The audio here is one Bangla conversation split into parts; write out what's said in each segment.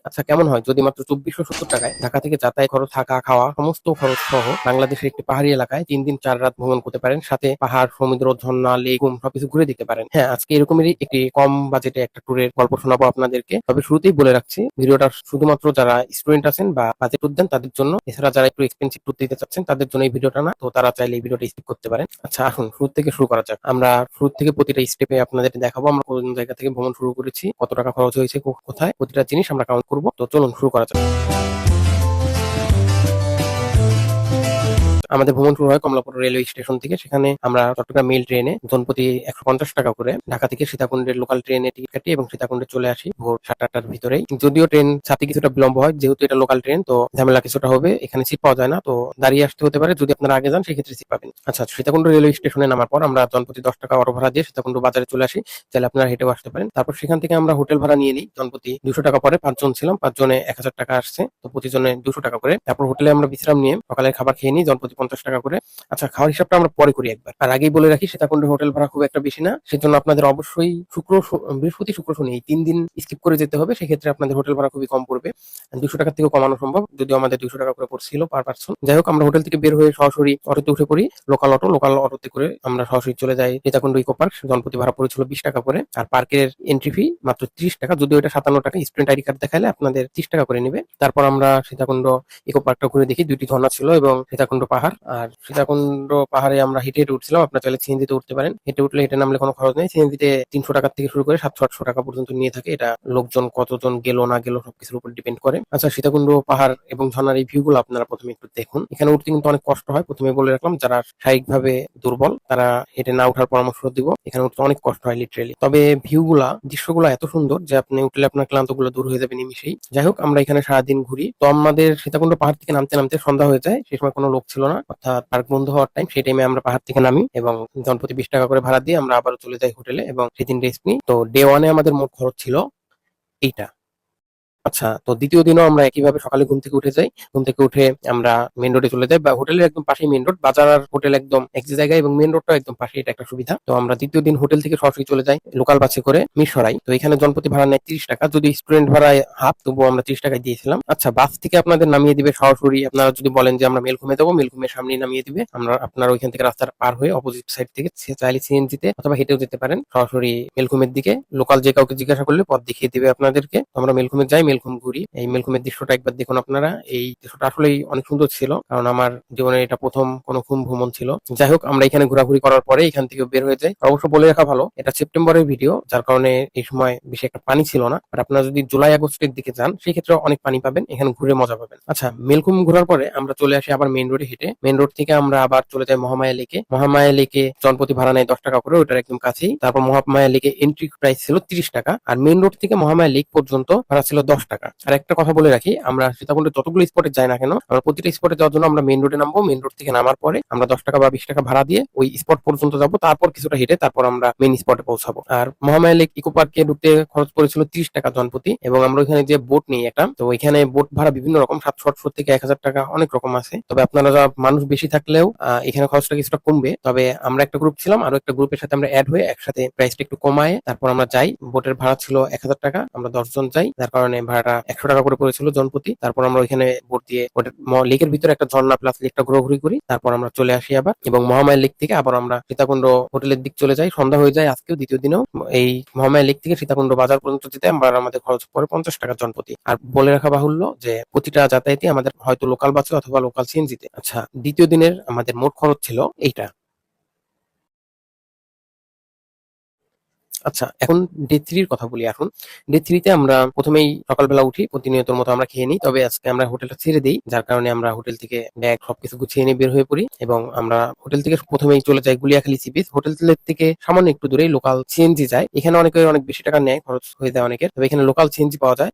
আচ্ছা, কেমন হয় যদি মাত্র 2470 টাকায় ঢাকা থেকে যাতায়াত খরচ, থাকা, খাওয়া সমস্ত খরচ সহ বাংলাদেশের একটি পাহাড়ি এলাকায় 3 দিন 4 রাত ভ্রমণ করতে পারেন, সাথে পাহাড়, সমুদ্র, ঝর্ণা, লেক সবকিছু ঘুরে দিতে পারেন। হ্যাঁ, আজকে এরকমেরই একটি কম বাজেটে একটা ট্যুরের গল্প শোনাবো আপনাদেরকে। তবে শুরুতেই বলে রাখছি, ভিডিওটা শুধুমাত্র যারা স্টুডেন্ট আছেন বা বাজেট ট্যুর দেন তাদের জন্য। এছাড়া যারা একটু এক্সপেন্সিভ ট্যুর দিতে চাচ্ছেন তাদের জন্য এই ভিডিওটা না, তো তারা চাইলে এই ভিডিওটা স্কিপ করতে পারেন। আচ্ছা, আসুন শুরু থেকে শুরু করা যাক। আমরা শুরু থেকে প্রতিটা স্টেপে আপনাদের দেখাবো আমরা কোন জায়গা থেকে ভ্রমণ শুরু করেছি, কত টাকা খরচ হয়েছে, কোথায়, প্রতিটা জিনিস আমরা কাউন্ট করবো। তো চলুন শুরু করা যাক। আমাদের ভ্রমণ শুরু হয় কমলাপুর রেলওয়ে স্টেশন থেকে। সেখানে আমরা চট্টগ্রাম মেল ট্রেনে জনপ্রতি 150 টাকা করে ঢাকা থেকে সীতাকুণ্ডের লোকাল ট্রেনে টিকিট কাটি এবং সীতাকুণ্ডে চলে আসি ভোর 7:30টার ভিতরেই। যদিও ট্রেন ছাড়তে কিছুটা বিলম্ব হয়, যেহেতু এটা লোকাল ট্রেন তো ঝামেলা কিছুটা হবে, এখানে সিট পাওয়া যায় না, তো দাঁড়িয়ে আসতে হতে পারে। যদি আপনারা আগে যান সেক্ষেত্রে সিট পাবেন। আচ্ছা, সীতাকুণ্ড রেলওয়ে স্টেশনে নামার পর আমরা জনপ্রতি 10 টাকা অটো ভাড়া দিয়ে সীতাকুণ্ড বাজারে চলে আসি। চাইলে আপনারা হেঁটেও আসতে পারেন। তারপর সেখান থেকে আমরা হোটেল ভাড়া নিয়ে নিই জনপ্রতি 200 টাকা পরে। 5 জন ছিলাম, 5 জনে 1000 টাকা আসছে, তো প্রতিজনে 200 টাকা করে। তারপর হোটেলে আমরা বিশ্রাম নিয়ে সকালের খাবার খেয়ে নিই জনপ্রতি 50 টাকা করে। আচ্ছা, খাওয়ার হিসাবটা আমরা পরে করি একবার। আর আগেই বলে রাখি, সীতাকুণ্ডের হোটেল ভাড়া খুব একটা বেশি না, সেজন্য আপনাদের অবশ্যই বৃহস্পতি, শুক্র, শনি এই 3 দিন স্কিপ করে যেতে হবে। সেক্ষেত্রে আপনাদের হোটেল ভাড়া খুবই কম পড়বে, 200 টাকার থেকেও কমানো সম্ভব, যদিও আমাদের 200 টাকা করে পড়ছিল পার পার্সন। যাই হোক, আমরা হোটেল থেকে বের হয়ে সরাসরি অটোতে উঠে পড়ি, লোকাল অটোতে করে আমরা সরাসরি চলে যাই সীতাকুণ্ড ইকো পার্ক। জনপ্রতি ভাড়া পড়েছিল 20 টাকা করে। আর পার্কের এন্ট্রি ফি মাত্র 30 টাকা, যদিও এটা 57 টাকা। স্টুডেন্ট আইডি কার্ড দেখালে আপনাদের 30 টাকা করে নেবে। তারপর আমরা সীতাকুণ্ড ইকো পার্কটা ঘুরে দেখি, 2টি ঝর্ণা ছিল এবং সীতাকুণ্ড পাহাড়। আর সীতাকুণ্ড পাহাড়ে আমরা হেঁটে হেঁটে উঠছিলাম, আপনারা চাইলে সিএনজিতে উঠতে পারেন। হেঁটে উঠলে, হেঁটে নামলে কোনো খরচ নেই। সিএনজিতে 300 টাকা থেকে শুরু করে 700-800 টাকা পর্যন্ত নিয়ে থাকে। এটা লোকজন কতজন গেল না গেল সবকিছুর উপর ডিপেন্ড করে। আচ্ছা, সীতাকুণ্ড পাহাড় এবং ঝর্ণার এই ভিউ গুলো আপনারা প্রথমে একটু দেখুন। এখানে উঠতে কিন্তু অনেক কষ্ট হয়, প্রথমে বলে রাখলাম। যারা শারীরিকভাবে দুর্বল তারা হেঁটে না উঠার পরামর্শ দিব। এখানে উঠতে অনেক কষ্ট হয় লিটারেলি। তবে ভিউ গুলা, দৃশ্যগুলো এত সুন্দর যে আপনি উঠলে আপনার ক্লান্ত গুলো দূর হয়ে যাবে নিমিশেই। যাই হোক, আমরা এখানে সারাদিন ঘুরি। তো আমাদের সীতাকুণ্ড পাহাড় থেকে নামতে নামতে সন্ধ্যা হয়ে যায়। সেই সময় কোনো লোক ছিল না, অর্থাৎ পার্ক বন্ধ হওয়ার টাইম। সেই টাইমে আমরা পাহাড় থেকে নামি এবং জনপ্রতি 20 টাকা করে ভাড়া দিয়ে আমরা আবারও চলে যাই হোটেলে এবং সেদিন রেস্ট নিই। তো ডে 1-এ আমাদের মোট খরচ ছিল এইটা। আচ্ছা, তো দ্বিতীয় দিনও আমরা একইভাবে সকালে ঘুম থেকে উঠে যাই। ঘুম থেকে উঠে আমরা মেইন রোডে চলে যাই, বা হোটেলের একদম পাশেই মেইন রোড। বাজার আর হোটেল একদম এক জায়গায় এবং মেইন রোডটাও একদম পাশে, এটা একটা সুবিধা। তো আমরা দ্বিতীয় দিন হোটেল থেকে সরাসরি চলে যাই লোকাল বাসে করে মিরসরাই। তো এখানে জনপ্রতি ভাড়া নেয় 30 টাকা, যদি স্টুডেন্ট ভাড়ায় হাফ, তবুও আমরা 30 টাকায় দিয়েছিলাম। আচ্ছা, বাস থেকে আপনাদের নামিয়ে দিবে সরাসরি। আপনারা যদি বলেন যে আমরা মেলঘুমে যাবো, মেলঘুমের সামনেই নামিয়ে দিবে। আমরা আপনারা ওইখান থেকে রাস্তাটা পার হয়ে অপোজিট সাইড থেকে চাইলে সিএনজিতে অথবা হেঁটেও যেতে পারেন সরাসরি মেলঘুমের দিকে। লোকাল যে কাউকে জিজ্ঞাসা করলে পথ দেখিয়ে দিবে আপনাদেরকে। তো আমরা মেলঘুমে যাই, মেলঘুম ঘুরি। এই মেলঘুমের দৃশ্যটা একবার দেখুন আপনারা। এই দৃশ্যটা আসলেই অনেক সুন্দর ছিল, কারণ আমার জীবনে এটা প্রথম কোনো ঘুম ভ্রমণ ছিল। যাই হোক, আমরা এখানে ঘোরাঘুরি করার পরে এখান থেকে বের হয়ে যাই। অবশ্য বলে রাখা ভালো, এটা সেপ্টেম্বরের ভিডিও, যার কারণে এই সময় বেশি একটা পানি ছিল না। আর আপনারা যদি জুলাই আগস্টের দিকে যান সেই ক্ষেত্রে অনেক পানি পাবেন, এখানে ঘুরে মজা পাবেন। আচ্ছা, মেলঘুম ঘোরার পরে আমরা চলে আসি আবার মেইন রোডে হেঁটে। মেইন রোড থেকে আমরা আবার চলে যাই মহামায়া লেকে। মহামায়া লেকে জনপ্রতি ভাড়া নেয় 10 টাকা করে, ওটার একদম কাছেই। তারপর মহামায়া লেকে এন্ট্রি প্রাইস ছিল 30 টাকা। আর মেইন রোড থেকে মহামায়া লেক পর্যন্ত ভাড়া ছিল 10 টাকা। আর একটা কথা বলে রাখি, আমরা সীতাকুণ্ডে যতগুলো স্পটে যাই না কেন, আমরা প্রতিটা স্পটে যাওয়ার জন্য আমরা মেইন রোডে নামবো। মেইন রোড থেকে নামার পরে আমরা 10 টাকা বা 20 টাকা ভাড়া দিয়ে ওই স্পট পর্যন্ত যাবো, তারপর কিছুটা হেঁটে তারপর আমরা মেইন স্পটে পৌঁছাবো। আর মহামায়া লেক ইকো পার্কে ঢুকতে খরচ পড়েছিল 30 টাকা জনপ্রতি, এবং আমরা ওইখানে যে বোট নিই একটা, তো ওইখানে বোট ভাড়া বিভিন্ন রকম, 700 থেকে 1000 টাকা, অনেক রকম আছে। তবে আপনারা মানুষ বেশি থাকলেও এখানে খরচটা কিছুটা কমবে। তবে আমরা একটা গ্রুপ ছিলাম, আরো একটা গ্রুপের সাথে আমরা অ্যাড হয়ে একসাথে প্রাইসটা একটু কমায় তারপর আমরা যাই। বোটের ভাড়া ছিল 1000 টাকা, আমরা 10 জন যাই, যার কারণে ভাড়াটা 100 টাকা করে পড়েছিল জনপ্রতি। তারপর আমরা ওইখানে বোট দিয়ে লেকের ভিতরে একটা ঝর্ণা প্লাস লেকটা ঘোরাঘুরি করি। তারপর আমরা চলে আসি আবার, এবং মহামায়া লেক থেকে আবার আমরা সীতাকুণ্ড হোটেলের দিক চলে যাই। সন্ধ্যা হয়ে যায় আজকেও, দ্বিতীয় দিনেও। এই মহামায়া লেক থেকে সীতাকুণ্ড বাজার পর্যন্ত যেতে আমাদের খরচ পড়ে 50 টাকা জনপ্রতি। আর বলে রাখা বাহুল্য যে প্রতিটা যাতায়াতে আমাদের হয়তো লোকাল বাসে অথবা লোকাল সিএনজিতে। আচ্ছা, দ্বিতীয় দিনের আমাদের মোট খরচ ছিল এইটা। আচ্ছা, এখন ডে 3 এর কথা বলি। এখন ডে 3 তে আমরা প্রথমেই সকালবেলা উঠি, প্রতিনিয়তর মতো আমরা খেয়ে নিই। তবে আজকে আমরা হোটেলটা ছেড়ে দিই, যার কারণে আমরা হোটেল থেকে ব্যাগ সবকিছু গুছিয়ে নিয়ে বের হয়ে পড়ি, এবং আমরা হোটেল থেকে প্রথমেই চলে যাই গুলিয়াখালী সি বিচ। হোটেল থেকে সামান্য একটু দূরেই লোকাল সিএনজি যায়। এখানে অনেক বেশি টাকা নেয়, খরচ হয়ে যায় অনেকের। তবে এখানে লোকাল সিএনজি পাওয়া যায়।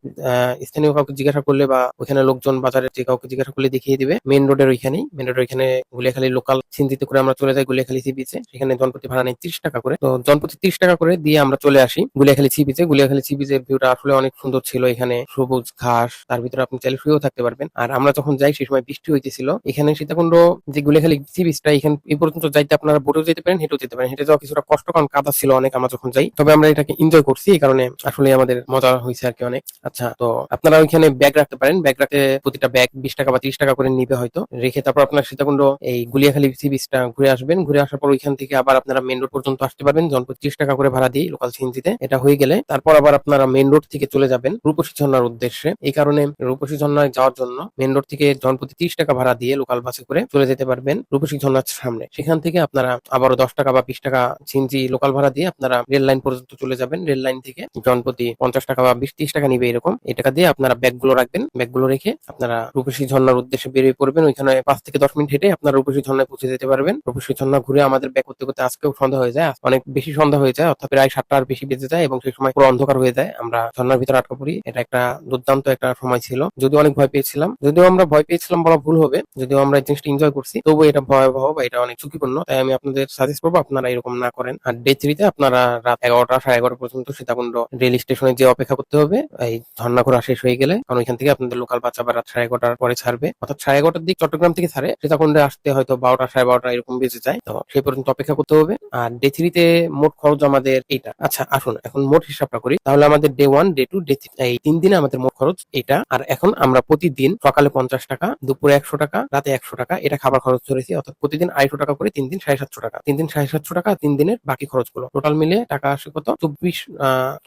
স্থানীয় কাউকে জিজ্ঞাসা করলে বা ওখানে লোকজন বাজারের যে কাউকে জিজ্ঞাসা করলে দেখিয়ে দিবে। মেইন রোডের ওইখানেই, মেইন রোডের ওইখানে গুলিয়াখালী লোকাল সিএনজিতে করে আমরা চলে যাই গুলিয়াখালী সি বিচে। সেখানে জনপ্রতি ভাড়া নেই 30 টাকা করে। তো জনপ্রতি 30 টাকা করে দিয়ে আমরা চলে আসি গুলিয়াখালী সি বিচে। গুলিয়াখালী সি বিচের ভিউটা আসলে অনেক সুন্দর ছিল। এখানে সবুজ ঘাস, তার ভিতরে আপনি চাইলে শুয়েও থাকতে পারবেন। আর আমরা যখন যাই সেই সময় বৃষ্টি হইতেছিল। এখানে সীতাকুণ্ড যে গুলিয়াখালী সি বিচটা, এখানে এই পর্যন্ত যাইতে আপনারা বোটেও যেতে পারেন, হেঁটেও যেতে পারেন। হেঁটে যাওয়া কিছুটা কষ্ট, কারণ কাদা ছিল অনেক আমরা যখন যাই। তবে আমরা এটাকে এনজয় করছি, এই কারণে আসলে আমাদের মজা হয়েছে আর কি অনেক। আচ্ছা, তো আপনারা ওইখানে ব্যাগ রাখতে পারেন। ব্যাগ রাখতে প্রতিটা ব্যাগ 20 টাকা বা 30 টাকা করে নিবে হয়তো। রেখে তারপর আপনার সীতাকুণ্ড এই গুলিয়াখালী সি বিচটা ঘুরে আসবেন। ঘুরে আসার পর ওইখান থেকে আবার আপনারা মেন রোড পর্যন্ত আসতে পারবেন জনপ্রতি 30 টাকা করে ভাড়া দিয়ে লোকাল সিএনজিতে। এটা হয়ে গেলে তারপর আবার আপনারা মেন রোড থেকে চলে যাবেন রূপসী ঝর্ণার উদ্দেশ্যে। এই কারণে রূপসী ঝর্ণায় যাওয়ার জন্য মেন রোড থেকে জনপ্রতি 30 টাকা ভাড়া দিয়ে লোকাল বাসে করে চলে যেতে পারবেন রূপসী ঝর্ণার সামনে। সেখান থেকে আপনারা আবারও 10 টাকা বা 20 টাকা সিএনজি লোকাল ভাড়া দিয়ে আপনারা রেল লাইন পর্যন্ত চলে যাবেন। রেল লাইন থেকে জনপ্রতি 50 টাকা বা 20-30 টাকা নিবে এরকম। এই টাকা দিয়ে আপনারা ব্যাগগুলো রাখবেন। ব্যাগগুলো রেখে আপনারা রূপসী ঝর্ণার উদ্দেশ্যে বেরিয়ে পড়বেন। ওইখানে 5 থেকে 10 মিনিট হেঁটে আপনারা রূপসী ঝর্ণায় পৌঁছে যেতে পারবেন। রূপসী ঝর্ণা ঘুরে আমাদের ব্যাক করতে করতে আজকেও সন্ধ্যা হয়ে যায়, অনেক বেশি সন্ধ্যা হয়ে যায়, অর্থাৎ প্রায় 7টার বেশি বেজে যায় এবং সেই সময় পুরো অন্ধকার হয়ে যায়। আমরা ঝর্ণার ভিতরে আটকা পড়ি। এটা একটা দুর্দান্ত একটা সময় ছিল, যদিও অনেক ভয় পেয়েছিলাম। যদিও আমরা ভয় পেয়েছিলাম বলা ভুল হবে, যদিও আমরা এই জিনিসটা এনজয় করছি, তবুও এটা ভয়াবহ বা এটা অনেক ঝুঁকিপূর্ণ। তাই আমি আপনাদের সাজেস্ট করবো আপনারা এরকম না করেন। আর ডে 3-তে আপনারা রাত 11টা 11:30 পর্যন্ত সীতাকুণ্ড রেল স্টেশনে যে অপেক্ষা করতে হবে এই ঝর্ণা ঘোরা শেষ হয়ে গেলে, কারণ ওইখান থেকে আপনাদের লোকাল বাস আবার রাত 11:30টার পরে ছাড়বে, অর্থাৎ 11:30টার দিক চট্টগ্রাম থেকে ছাড়ে। সীতাকুণ্ডে আসতে হয়তো 12টা 12:30 এরকম বেজে যায়, তো সেই পর্যন্ত অপেক্ষা করতে হবে। আর ডে 3-তে মোট খরচ আমাদের এইটা। আচ্ছা আসুন এখন মোট হিসাবটা করি। তাহলে আমাদের ডে 1, ডে 2, ডে 3 এই 3 দিনে আমাদের মোট খরচ এটা। আর এখন আমরা প্রতিদিন সকালে 50 টাকা, দুপুরে 100 টাকা, রাতে 100 টাকা এটা খাবার খরচ ধরেছি, অর্থাৎ প্রতিদিন 250 টাকা করে 3 দিন 750 টাকা। 3 দিন 750 টাকা, 3 দিনের বাকি খরচগুলো টোটাল মিলে টাকা আসে কত?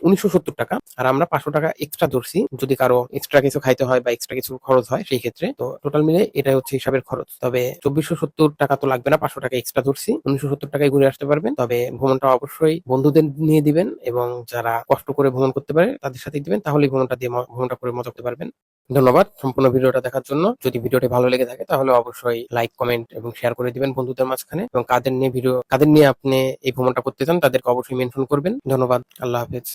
1970 টাকা। আর আমরা 500 টাকা এক্সট্রা ধরছি যদি কারো এক্সট্রা কিছু খাইতে হয় বা এক্সট্রা কিছু খরচ হয় সেই ক্ষেত্রে। তো টোটাল মিলে এটাই হচ্ছে হিসাবের খরচ। তবে 2470 টাকা তো লাগবে না, 500 টাকা এক্সট্রা ধরছি, 1970 টাকায় ঘুরে আসতে পারবেন। তবে ভ্রমণটা অবশ্যই বন্ধুদের নিয়ে দিবেন এবং যারা কষ্ট করে ভ্রমণ করতে পারে তাদের সাথে দিবেন, তাহলেই ভ্রমণটা করে মজা করতে পারবেন। ধন্যবাদ সম্পূর্ণ ভিডিওটা দেখার জন্য। যদি ভিডিওটি ভালো লেগে থাকে তাহলে অবশ্যই লাইক, কমেন্ট এবং শেয়ার করে দিবেন বন্ধুদের মাঝখানে, এবং কাদের নিয়ে আপনি এই ভ্রমণটা করতে চান তাদেরকে অবশ্যই মেনশন করবেন। ধন্যবাদ। আল্লাহ হাফেজ।